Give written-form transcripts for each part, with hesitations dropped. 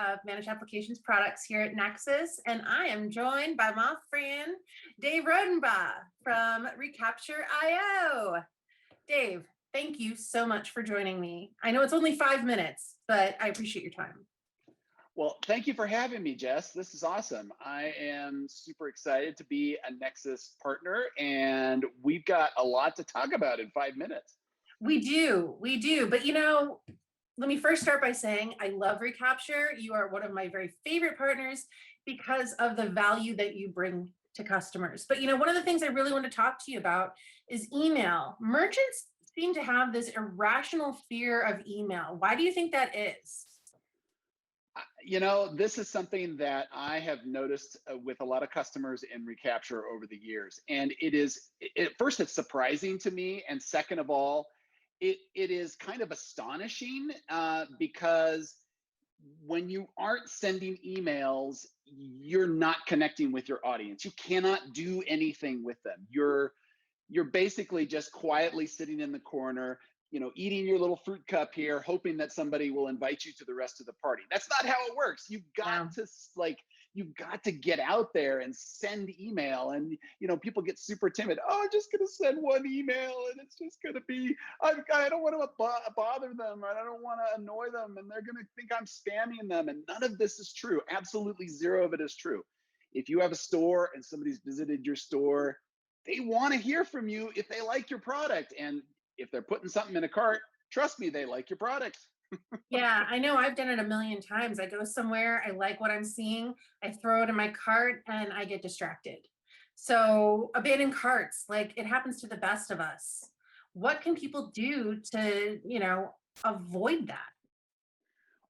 of Managed Applications Products here at Nexcess, and I am joined by my friend Dave Rodenbaugh from Recapture IO. Dave, thank you so much for joining me. I know it's only 5 minutes, but I appreciate your time. Well, thank you for having me, Jess. This is awesome. I am super excited to be a Nexcess partner, and we've got a lot to talk about in 5 minutes. We do. But let me first start by saying I love Recapture. You are one of my very favorite partners because of the value that you bring to customers. But one of the things I really want to talk to you about is email. Merchants seem to have this irrational fear of email. Why do you think that is? This is something that I have noticed with a lot of customers in Recapture over the years. And first, it's surprising to me. And second of all, it is kind of astonishing because when you aren't sending emails, you're not connecting with your audience. You cannot do anything with them. You're basically just quietly sitting in the corner, eating your little fruit cup here, hoping that somebody will invite you to the rest of the party. That's not how it works. You've got to get out there and send email. And, people get super timid. Oh, I'm just going to send one email and it's just going to be, I don't want to bother them. I don't want to annoy them. And they're going to think I'm spamming them. And none of this is true. Absolutely zero of it is true. If you have a store and somebody's visited your store, they want to hear from you if they like your product. And if they're putting something in a cart, trust me, they like your product. Yeah, I know. I've done it a million times. I go somewhere, I like what I'm seeing, I throw it in my cart, and I get distracted. So abandoned carts, like it happens to the best of us. What can people do to, avoid that?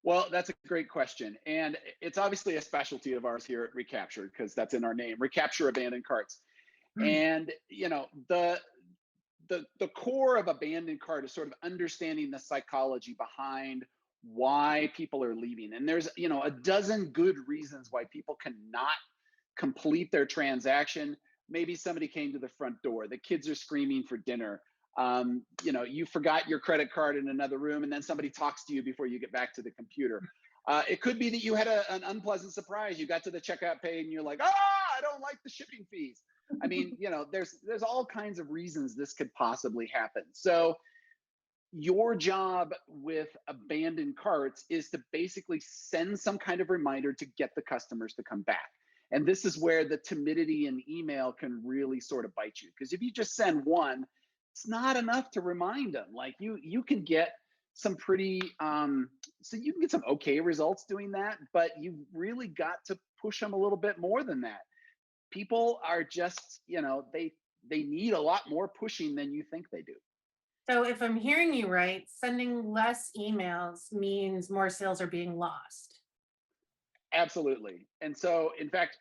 Well, that's a great question. And it's obviously a specialty of ours here at Recapture because that's in our name, Recapture Abandoned Carts. And, the core of abandoned cart is sort of understanding the psychology behind why people are leaving. And there's, a dozen good reasons why people cannot complete their transaction. Maybe somebody came to the front door, the kids are screaming for dinner. You forgot your credit card in another room and then somebody talks to you before you get back to the computer. It could be that you had an unpleasant surprise. You got to the checkout page and you're like, I don't like the shipping fees. I mean, there's all kinds of reasons this could possibly happen. So your job with abandoned carts is to basically send some kind of reminder to get the customers to come back. And this is where the timidity in email can really sort of bite you. Because if you just send one, it's not enough to remind them. Like you can get some pretty, so you can get some okay results doing that, but you've really got to push them a little bit more than that. People are just, they need a lot more pushing than you think they do. So if I'm hearing you right, sending less emails means more sales are being lost. Absolutely. And so, in fact,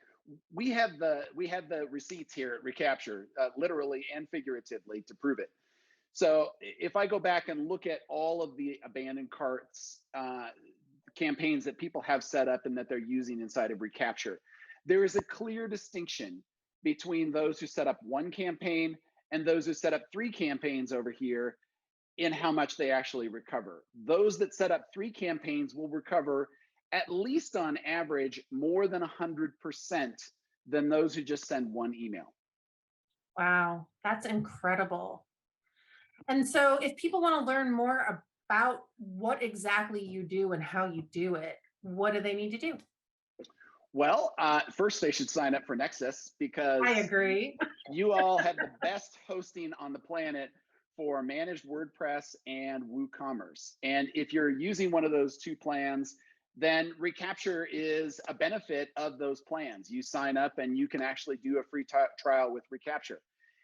we have the receipts here at Recapture, literally and figuratively, to prove it. So if I go back and look at all of the abandoned carts campaigns that people have set up and that they're using inside of Recapture, there is a clear distinction between those who set up one campaign and those who set up 3 campaigns over here in how much they actually recover. Those that set up 3 campaigns will recover at least on average more than 100% than those who just send one email. Wow, that's incredible. And so if people want to learn more about what exactly you do and how you do it, what do they need to do? Well, first they should sign up for Nexcess because I agree. you all have the best hosting on the planet for managed WordPress and WooCommerce. And if you're using one of those 2 plans, then Recapture is a benefit of those plans. You sign up and you can actually do a free trial with Recapture.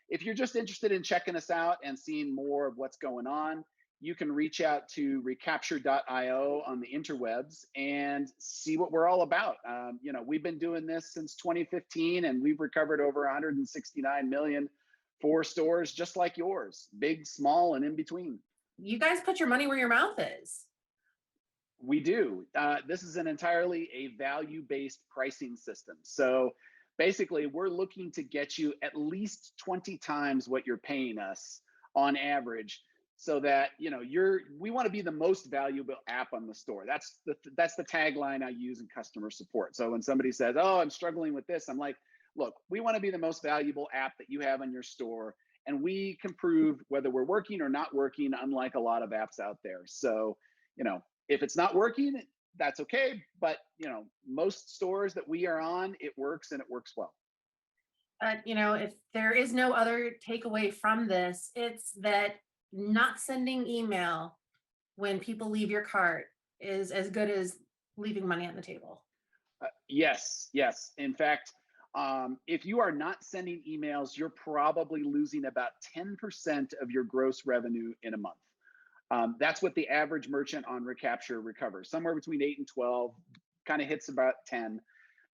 If you're just interested in checking us out and seeing more of what's going on, you can reach out to recapture.io on the interwebs and see what we're all about. We've been doing this since 2015 and we've recovered over 169 million for stores just like yours, big, small, and in between. You guys put your money where your mouth is. We do. This is an entirely a value-based pricing system. So basically, we're looking to get you at least 20 times what you're paying us on average so that we want to be the most valuable app on the store. That's the tagline I use in customer support. So when somebody says, oh, I'm struggling with this, I'm like, look, we want to be the most valuable app that you have on your store, and we can prove whether we're working or not working, unlike a lot of apps out there. So if it's not working, that's okay, but most stores that we are on, it works, and it works well. If there is no other takeaway from this, it's that not sending email when people leave your cart is as good as leaving money on the table. Yes, yes. In fact, if you are not sending emails, you're probably losing about 10% of your gross revenue in a month. That's what the average merchant on Recapture recovers, somewhere between 8 and 12, kind of hits about 10.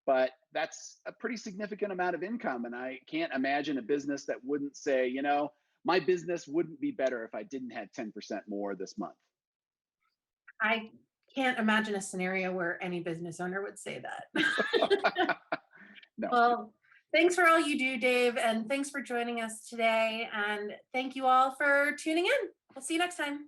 But that's a pretty significant amount of income. And I can't imagine a business that wouldn't say, my business wouldn't be better if I didn't have 10% more this month. I can't imagine a scenario where any business owner would say that. No. Well, thanks for all you do, Dave, and thanks for joining us today. And thank you all for tuning in. We'll see you next time.